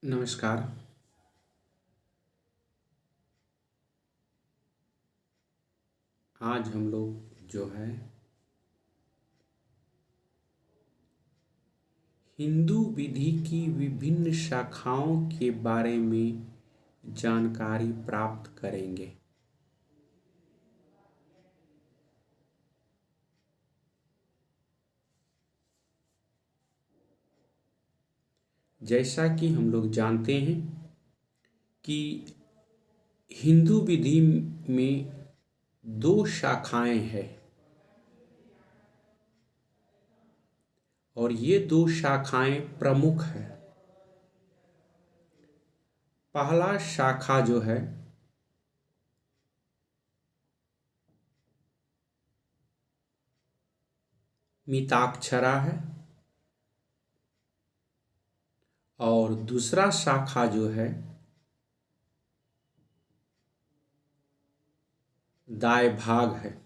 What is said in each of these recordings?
नमस्कार। आज हम लोग जो है हिंदू विधि की विभिन्न शाखाओं के बारे में जानकारी प्राप्त करेंगे। जैसा कि हम लोग जानते हैं कि हिंदू विधि में दो शाखाएं हैं और ये दो शाखाएं प्रमुख हैं। पहला शाखा जो है मिताक्षरा है और दूसरा शाखा जो है दाय भाग है।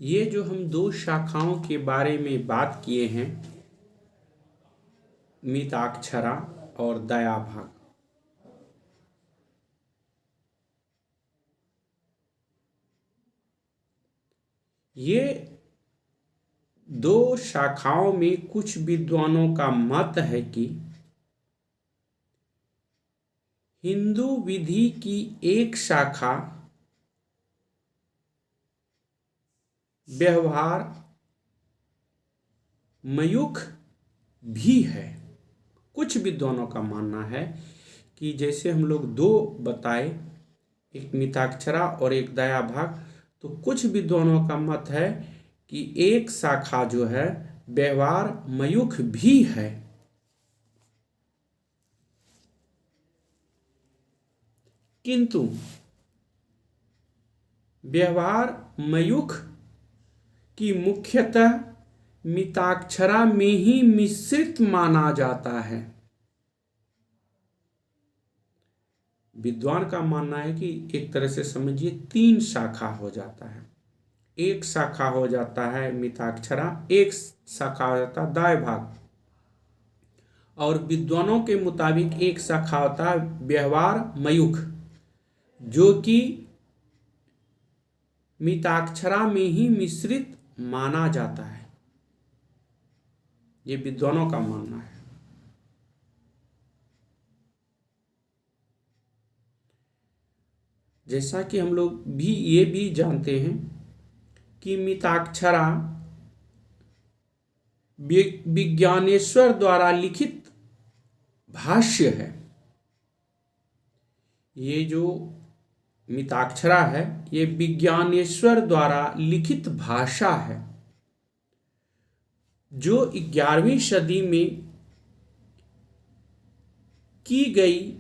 ये जो हम दो शाखाओं के बारे में बात किए हैं, मिताक्षरा और दया भाग, ये दो शाखाओं में कुछ विद्वानों का मत है कि हिंदू विधि की एक शाखा व्यवहार मयूख भी है। कुछ विद्वानों का मानना है कि जैसे हम लोग दो बताए, एक मिताक्षरा और एक दया भाग, तो कुछ विद्वानों का मत है कि एक शाखा जो है व्यवहार मयूख भी है। किंतु व्यवहार मयूख की मुख्यतः मिताक्षरा में ही मिश्रित माना जाता है। विद्वान का मानना है कि एक तरह से समझिए तीन शाखा हो जाता है। एक शाखा हो जाता है मिताक्षरा, एक शाखा हो जाता है दाय भाग, और विद्वानों के मुताबिक एक शाखा होता है व्यवहार मयूख, जो कि मिताक्षरा में ही मिश्रित माना जाता है। ये विद्वानों का मानना है। जैसा कि हम लोग भी ये भी जानते हैं कि मिताक्षरा विज्ञानेश्वर द्वारा लिखित भाष्य है। ये जो मिताक्षरा है ये विज्ञानेश्वर द्वारा लिखित भाषा है, जो 11वीं सदी में की गई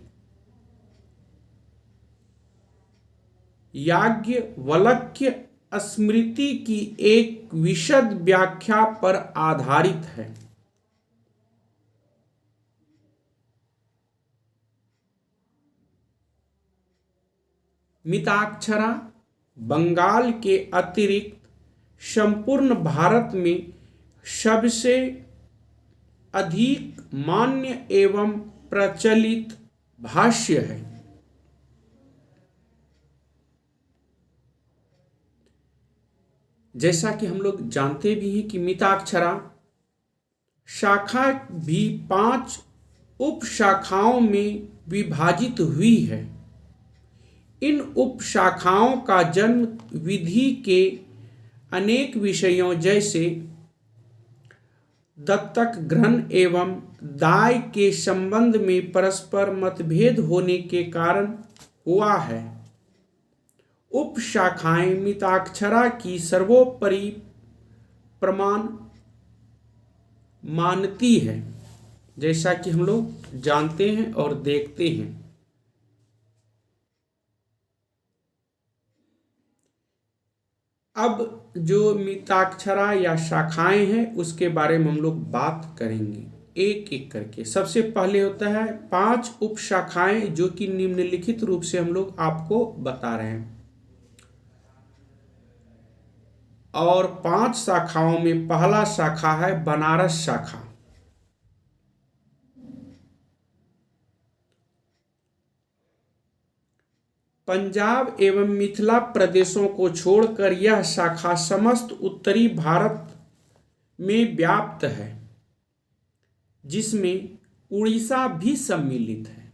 याज्ञवल्क्य स्मृति की एक विशद व्याख्या पर आधारित है। मिताक्षरा बंगाल के अतिरिक्त संपूर्ण भारत में सबसे अधिक मान्य एवं प्रचलित भाष्य है। जैसा कि हम लोग जानते भी हैं कि मिताक्षरा शाखा भी 5 उप शाखाओं में विभाजित हुई है। इन उप शाखाओं का जन्म विधि के अनेक विषयों जैसे दत्तक ग्रहण एवं दाय के संबंध में परस्पर मतभेद होने के कारण हुआ है। उप शाखाएं मिताक्षरा की सर्वोपरि प्रमाण मानती है, जैसा कि हम लोग जानते हैं और देखते हैं। अब जो मिताक्षरा या शाखाएं हैं उसके बारे में हम लोग बात करेंगे। एक एक करके। सबसे पहले होता है 5 उपशाखाएं, जो कि निम्नलिखित रूप से हम लोग आपको बता रहे हैं। और 5 शाखाओं में पहला शाखा है बनारस शाखा। पंजाब एवं मिथिला प्रदेशों को छोड़कर यह शाखा समस्त उत्तरी भारत में व्याप्त है, जिसमें उड़ीसा भी सम्मिलित है।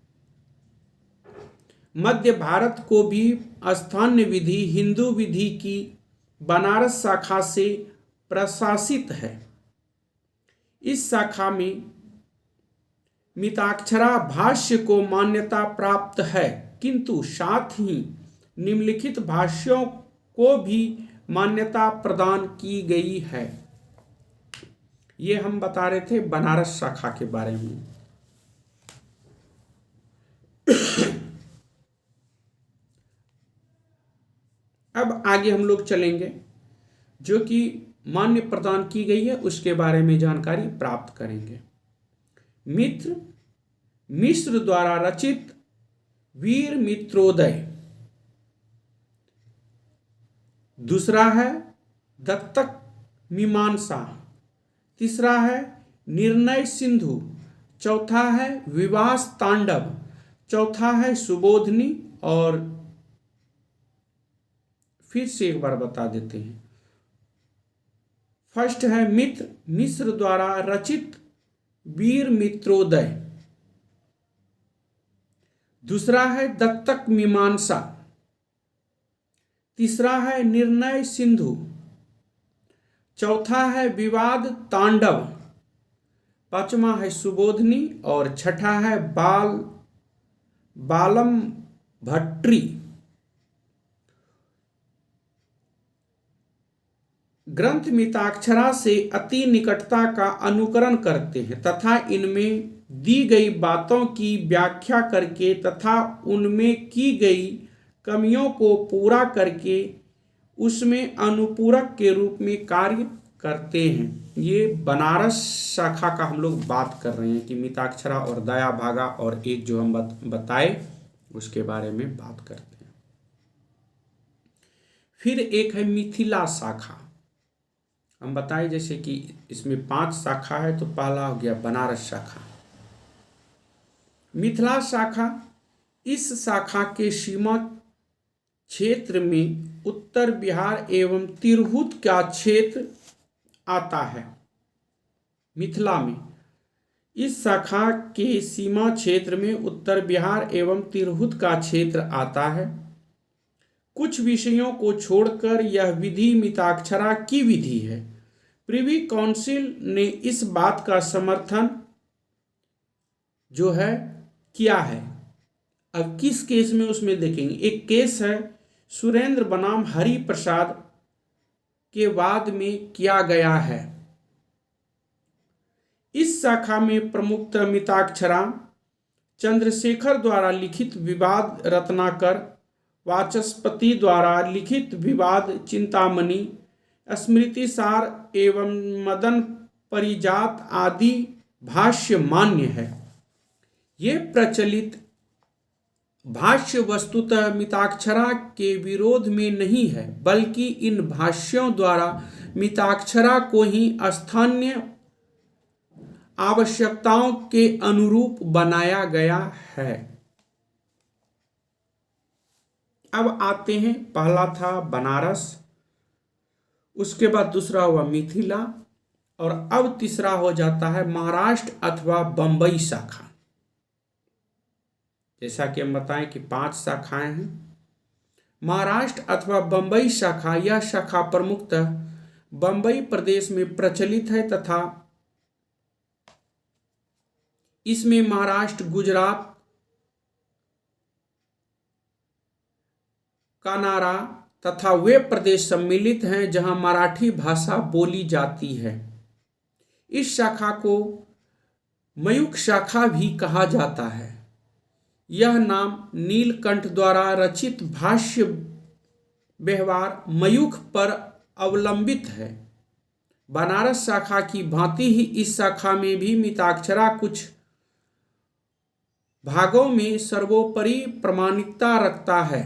मध्य भारत को भी स्थान्य विधि हिंदू विधि की बनारस शाखा से प्रशासित है। इस शाखा में मिताक्षरा भाष्य को मान्यता प्राप्त है, किंतु साथ ही निम्नलिखित भाष्यों को भी मान्यता प्रदान की गई है। ये हम बता रहे थे बनारस शाखा के बारे में। अब आगे हम लोग चलेंगे, जो कि मान्य प्रदान की गई है उसके बारे में जानकारी प्राप्त करेंगे। मिश्र द्वारा रचित वीर मित्रोदय, दूसरा है दत्तक मीमांसा, तीसरा है निर्णय सिंधु, चौथा है विवास तांडव, चौथा है सुबोधनी। और फिर से एक बार बता देते हैं। फर्स्ट है मिश्र द्वारा रचित वीर मित्रोदय, दूसरा है दत्तक मीमांसा, तीसरा है निर्णय सिंधु, चौथा है विवाद तांडव, पांचवा है सुबोधनी और छठा है बालम भट्टी। ग्रंथ मिताक्षरा से अति निकटता का अनुकरण करते हैं तथा इनमें दी गई बातों की व्याख्या करके तथा उनमें की गई कमियों को पूरा करके उसमें अनुपूरक के रूप में कार्य करते हैं। ये बनारस शाखा का हम लोग बात कर रहे हैं कि मिताक्षरा और दया भागा और एक जो हम बताए उसके बारे में बात करते हैं। फिर एक है मिथिला शाखा। हम बताए जैसे कि इसमें 5 शाखा है, तो पहला हो गया बनारस शाखा। मिथिला शाखा, इस शाखा के सीमा क्षेत्र में उत्तर बिहार एवं तिरहुत का क्षेत्र आता है। मिथिला में इस शाखा के सीमा क्षेत्र में उत्तर बिहार एवं तिरहुत का क्षेत्र आता है। कुछ विषयों को छोड़कर यह विधि मिताक्षरा की विधि है। प्रिवी काउंसिल ने इस बात का समर्थन जो है किया है। अब किस केस में उसमें देखेंगे। एक केस है सुरेंद्र बनाम हरि प्रसाद के वाद में किया गया है। इस शाखा में प्रमुखतः मिताक्षरा, चंद्रशेखर द्वारा लिखित विवाद रत्नाकर, वाचस्पति द्वारा लिखित विवाद चिंतामणि, स्मृतिसार एवं मदन परिजात आदि भाष्य मान्य है। ये प्रचलित भाष्य वस्तुतः मिताक्षरा के विरोध में नहीं है, बल्कि इन भाष्यों द्वारा मिताक्षरा को ही स्थानीय आवश्यकताओं के अनुरूप बनाया गया है। अब आते हैं, पहला था बनारस, उसके बाद दूसरा हुआ मिथिला और अब तीसरा हो जाता है महाराष्ट्र अथवा बंबई शाखा। जैसा कि हम बताएं कि 5 शाखाएं हैं। महाराष्ट्र अथवा बंबई शाखा, यह शाखा प्रमुखतः बंबई प्रदेश में प्रचलित है तथा इसमें महाराष्ट्र, गुजरात, कानारा तथा वे प्रदेश सम्मिलित हैं जहां मराठी भाषा बोली जाती है। इस शाखा को मयूख शाखा भी कहा जाता है। यह नाम नीलकंठ द्वारा रचित भाष्य व्यवहार मयूख पर अवलंबित है। बनारस शाखा की भांति ही इस शाखा में भी मिताक्षरा कुछ भागों में सर्वोपरि प्रामाणिकता रखता है,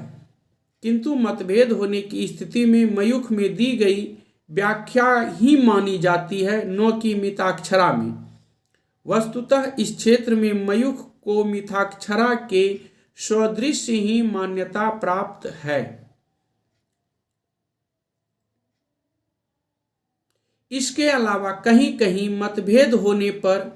किंतु मतभेद होने की स्थिति में मयूख में दी गई व्याख्या ही मानी जाती है, न कि मिताक्षरा में। वस्तुतः इस क्षेत्र में मयूख को मिताक्षरा के सदृश ही मान्यता प्राप्त है। इसके अलावा कहीं कहीं मतभेद होने पर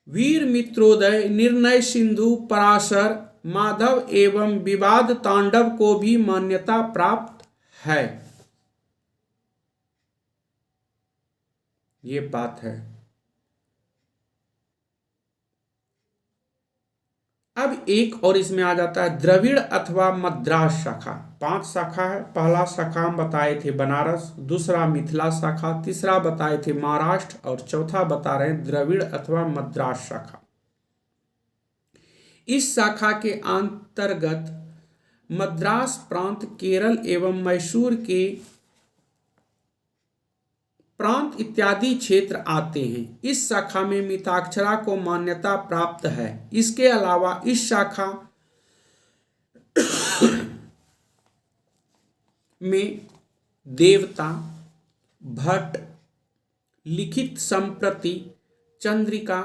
वीर मित्रोदय, निर्णय सिंधु, पराशर, माधव एवं विवाद तांडव को भी मान्यता प्राप्त है। ये बात है। अब एक और इसमें आ जाता है द्रविड़ अथवा मद्रास शाखा। 5 शाखा है। पहला शाखा हम बताए थे बनारस, दूसरा मिथिला शाखा, तीसरा बताए थे महाराष्ट्र और चौथा बता रहे हैं द्रविड़ अथवा मद्रास शाखा। इस शाखा के अंतर्गत मद्रास प्रांत, केरल एवं मैसूर के प्रांत इत्यादि क्षेत्र आते हैं। इस शाखा में मिताक्षरा को मान्यता प्राप्त है। इसके अलावा इस शाखा में देवता, भट्ट, लिखित संप्रति, चंद्रिका,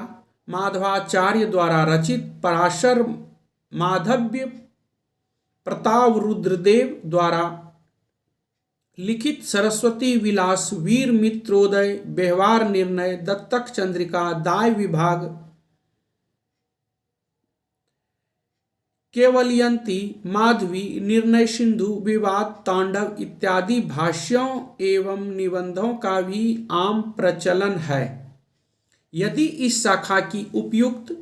माधवाचार्य द्वारा रचित पराशर, माधव्य प्रताप रुद्रदेव द्वारा लिखित सरस्वती विलास, वीर मित्रोदय, व्यवहार निर्णय, दत्तक चंद्रिका, दाय विभाग, केवलयंती, माधवी, निर्णय सिंधु, विवाद तांडव इत्यादि भाष्यों एवं निबंधों का भी आम प्रचलन है। यदि इस शाखा की उपयुक्त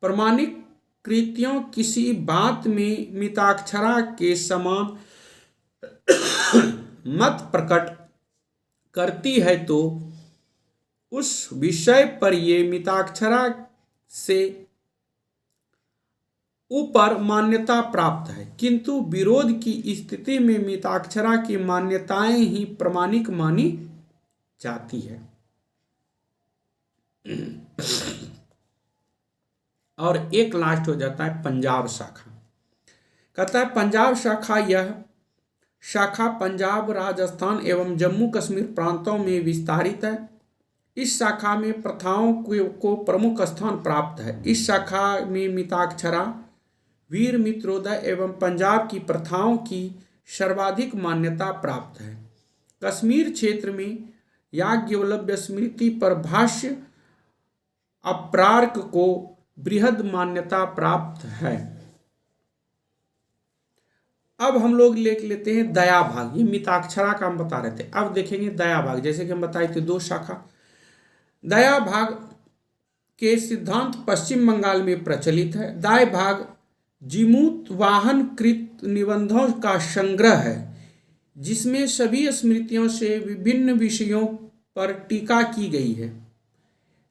प्रमाणिक कृतियों किसी बात में मिताक्षरा के समान मत प्रकट करती है तो उस विषय पर ये मिताक्षरा से ऊपर मान्यता प्राप्त है, किंतु विरोध की स्थिति में मिताक्षरा की मान्यताएं ही प्रमाणिक मानी जाती है। और एक लास्ट हो जाता है पंजाब शाखा। कहता है पंजाब शाखा, यह शाखा पंजाब, राजस्थान एवं जम्मू कश्मीर प्रांतों में विस्तारित है। इस शाखा में प्रथाओं को प्रमुख स्थान प्राप्त है। इस शाखा में मिताक्षरा, वीर मित्रोदय एवं पंजाब की प्रथाओं की सर्वाधिक मान्यता प्राप्त है। कश्मीर क्षेत्र में याज्ञवल्क्य स्मृति पर भाष्य अप्रार्क को बृहद मान्यता प्राप्त है। अब हम लोग लिख लेते हैं दया भाग। ये मिताक्षरा का हम बता रहे थे। अब देखेंगे दया भाग। जैसे कि हम बताए थे 2 शाखा। दया भाग के सिद्धांत पश्चिम बंगाल में प्रचलित है। दाय भाग जीमूत वाहन कृत निबंधों का संग्रह है, जिसमें सभी स्मृतियों से विभिन्न विषयों पर टीका की गई है।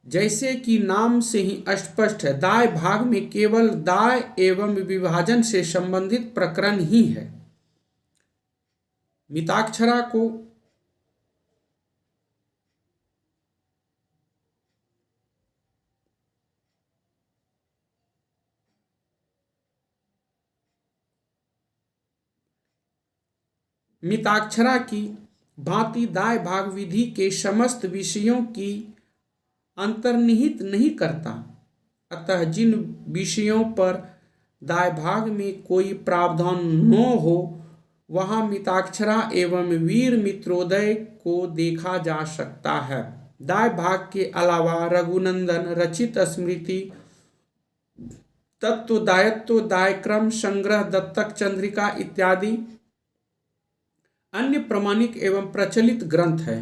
जैसे कि नाम से ही स्पष्ट है, दाय भाग में केवल दाय एवं विभाजन से संबंधित प्रकरण ही है। मिताक्षरा को मिताक्षरा की भांति दाय भाग विधि के समस्त विषयों की अंतर्निहित नहीं करता। अतः जिन विषयों पर दाय भाग में कोई प्रावधान न हो, वहां मिताक्षरा एवं वीर मित्रोदय को देखा जा सकता है। दाय भाग के अलावा रघुनंदन रचित स्मृति, तत्व, दायत्व, दायक्रम, संग्रह, दत्तक चंद्रिका इत्यादि अन्य प्रमाणिक एवं प्रचलित ग्रंथ है।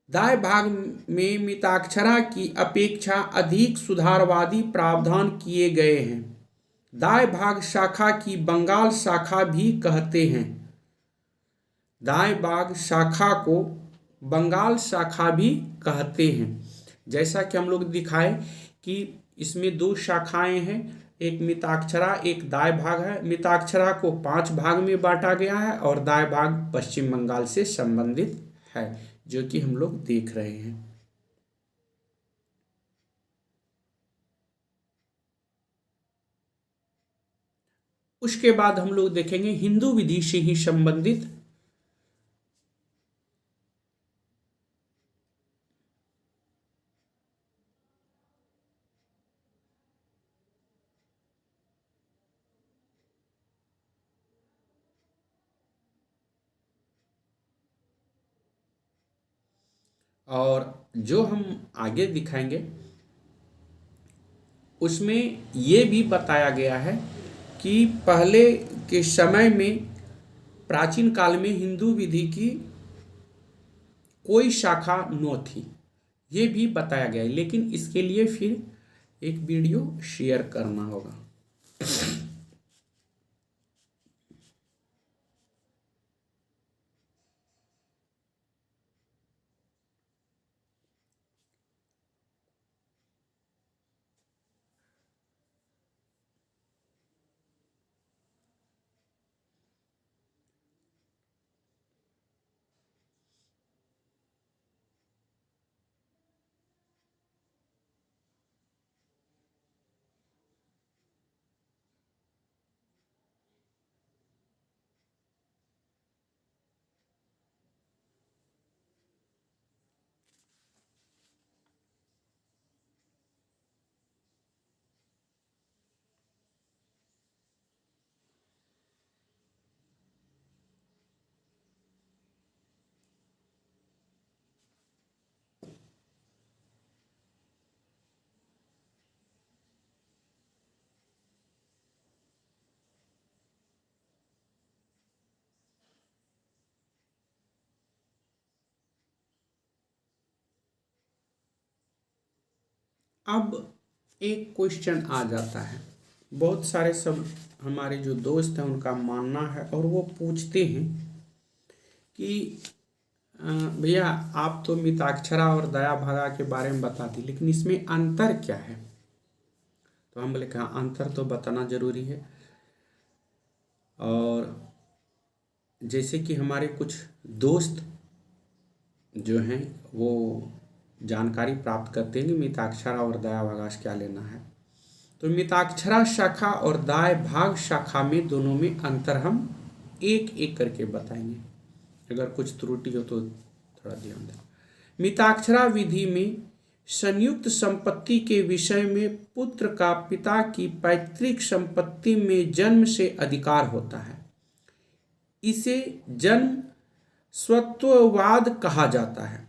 दाय भाग में मिताक्षरा की अपेक्षा अधिक सुधारवादी प्रावधान किए गए हैं। दाय भाग शाखा की बंगाल शाखा भी कहते हैं। दाय भाग शाखा को बंगाल शाखा भी कहते हैं। जैसा कि हम लोग दिखाए कि इसमें 2 शाखाएं हैं, एक मिताक्षरा एक दाय भाग है। मिताक्षरा को 5 भाग में बांटा गया है और दाय भाग पश्चिम बंगाल से संबंधित है, जो कि हम लोग देख रहे हैं। उसके बाद हम लोग देखेंगे हिंदू विधि से ही संबंधित और जो हम आगे दिखाएंगे उसमें ये भी बताया गया है कि पहले के समय में प्राचीन काल में हिंदू विधि की कोई शाखा न थी, ये भी बताया गया है। लेकिन इसके लिए फिर एक वीडियो शेयर करना होगा। अब एक क्वेश्चन आ जाता है, बहुत सारे सब हमारे जो दोस्त हैं उनका मानना है और वो पूछते हैं कि भैया आप तो मिताक्षरा और दया भागा के बारे में बता दी, लेकिन इसमें अंतर क्या है? तो हम बोले कहा अंतर तो बताना जरूरी है। और जैसे कि हमारे कुछ दोस्त जो हैं वो जानकारी प्राप्त करते हैं कि मिताक्षरा और दाय भागाश क्या लेना है, तो मिताक्षरा शाखा और दाय भाग शाखा में दोनों में अंतर हम एक एक करके बताएंगे। अगर कुछ त्रुटि हो तो थोड़ा ध्यान दें। मिताक्षरा विधि में संयुक्त संपत्ति के विषय में पुत्र का पिता की पैतृक संपत्ति में जन्म से अधिकार होता है। इसे जन्म स्वत्ववाद कहा जाता है।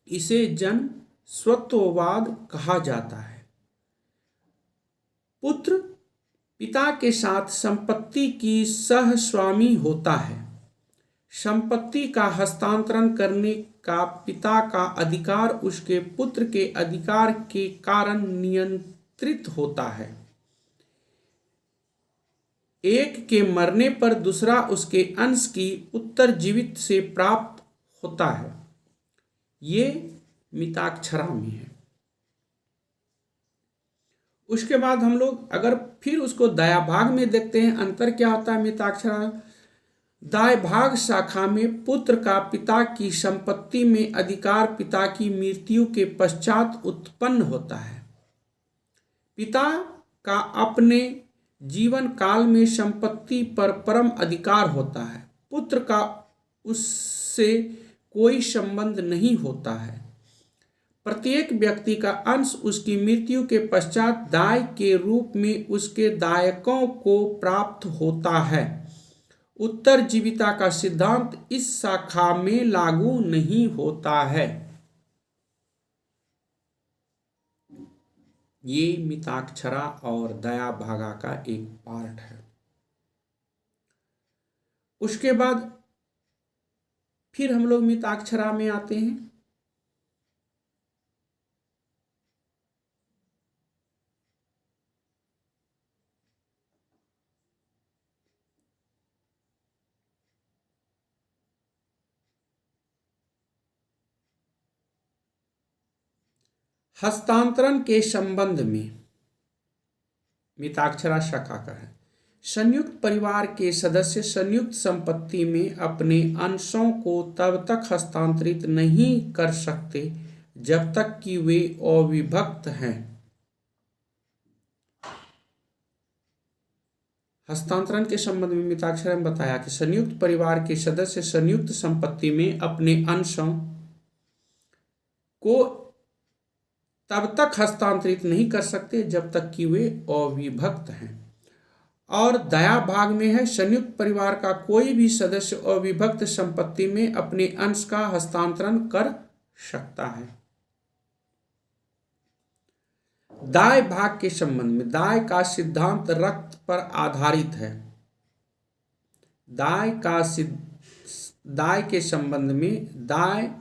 इसे जन्म स्वत्ववाद कहा जाता है। पुत्र पिता के साथ संपत्ति की सहस्वामी होता है। संपत्ति का हस्तांतरण करने का पिता का अधिकार उसके पुत्र के अधिकार के कारण नियंत्रित होता है। एक के मरने पर दूसरा उसके अंश की उत्तरजीवित से प्राप्त होता है। ये मिताक्षरा में है। उसके बाद हम लोग अगर फिर उसको दाया भाग में देखते हैं, अंतर क्या होता है मिताक्षरा। दाय भाग शाखा में पुत्र का पिता की संपत्ति में अधिकार पिता की मृत्यु के पश्चात उत्पन्न होता है। पिता का अपने जीवन काल में संपत्ति पर परम अधिकार होता है। पुत्र का उससे कोई संबंध नहीं होता है। प्रत्येक व्यक्ति का अंश उसकी मृत्यु के पश्चात दाय के रूप में उसके दायकों को प्राप्त होता है। उत्तरजीविता का सिद्धांत इस शाखा में लागू नहीं होता है। ये मिताक्षरा और दया भागा का एक पार्ट है। उसके बाद फिर हम लोग मिताक्षरा में आते हैं। हस्तांतरण के संबंध में मिताक्षरा शाखा का है। संयुक्त परिवार के सदस्य संयुक्त संपत्ति में अपने अंशों को तब तक हस्तांतरित नहीं कर सकते जब तक कि वे अविभक्त हैं। हस्तांतरण के संबंध में मिताक्षरा ने बताया कि संयुक्त परिवार के सदस्य संयुक्त संपत्ति में अपने अंशों को तब तक हस्तांतरित नहीं कर सकते जब तक कि वे अविभक्त हैं। और दायां भाग में है, संयुक्त परिवार का कोई भी सदस्य अविभक्त संपत्ति में अपने अंश का हस्तांतरण कर सकता है। दाएं भाग के संबंध में दाएं का सिद्धांत रक्त पर आधारित है। दाएं के संबंध में दाएं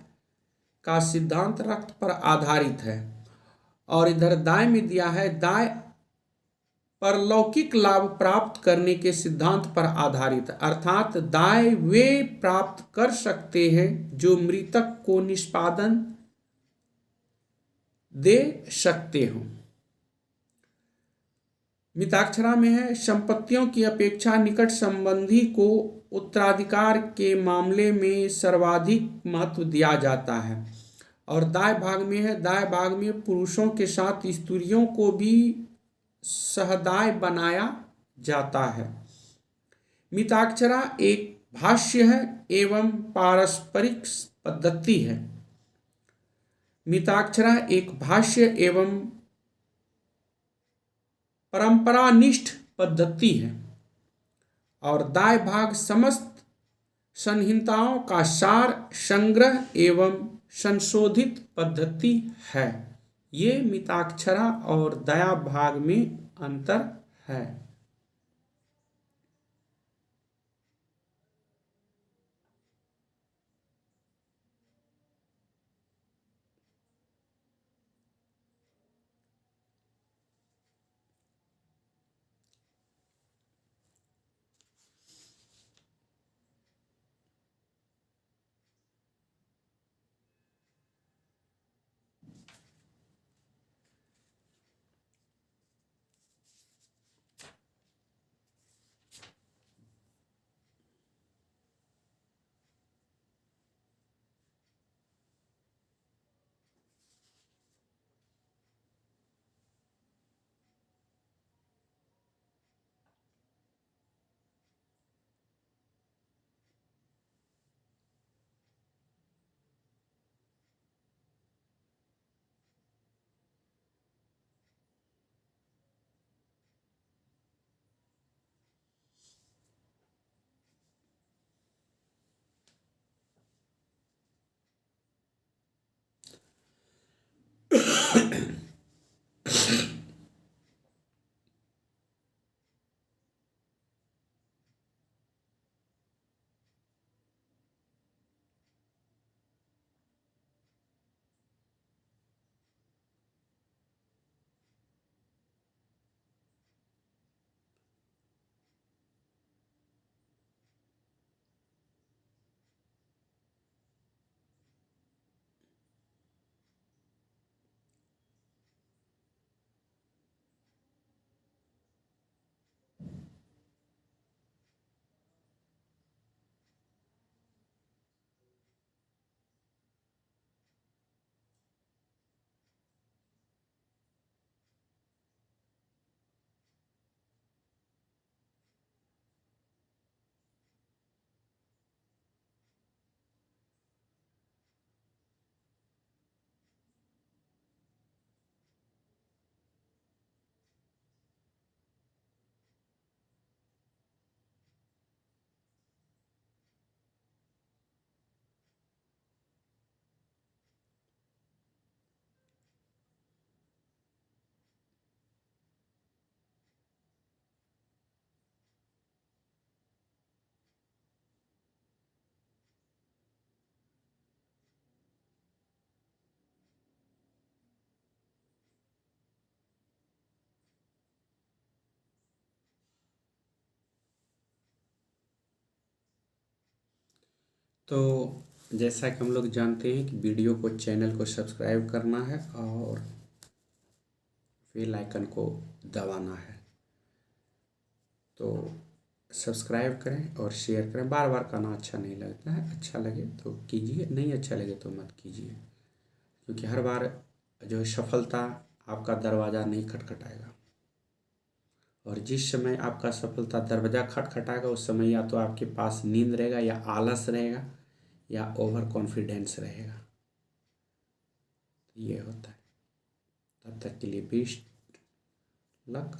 का सिद्धांत रक्त पर आधारित है। और इधर दाएं में दिया है, दाएं परलौकिक लाभ प्राप्त करने के सिद्धांत पर आधारित है, अर्थात दाएं वे प्राप्त कर सकते हैं जो मृतक को निष्पादन दे सकते हों। मिताक्षरा में है, संपत्तियों की अपेक्षा निकट संबंधी को उत्तराधिकार के मामले में सर्वाधिक महत्व दिया जाता है। और दाएं भाग में है, दाएं भाग में पुरुषों के साथ स्त्रियों को भी सहदाय बनाया जाता है। मिताक्षरा एक भाष्य है एवं पारस्परिक पद्धति है। मिताक्षरा एक भाष्य एवं परंपरानिष्ठ पद्धति है। और दाएं भाग समस्त संहिताओं का सार संग्रह एवं संशोधित पद्धति है। ये मिताक्षरा और दायां भाग में अंतर है। तो जैसा कि हम लोग जानते हैं कि वीडियो को, चैनल को सब्सक्राइब करना है और बेल आइकन को दबाना है। तो सब्सक्राइब करें और शेयर करें। बार बार करना अच्छा नहीं लगता है, अच्छा लगे तो कीजिए, नहीं अच्छा लगे तो मत कीजिए, क्योंकि हर बार जो है सफलता आपका दरवाज़ा नहीं खटखटाएगा। और जिस समय आपका सफलता दरवाज़ा खटखटाएगा उस समय या तो आपके पास नींद रहेगा, या आलस रहेगा, या ओवर कॉन्फिडेंस रहेगा। ये होता है। तब तक के लिए बेस्ट लक।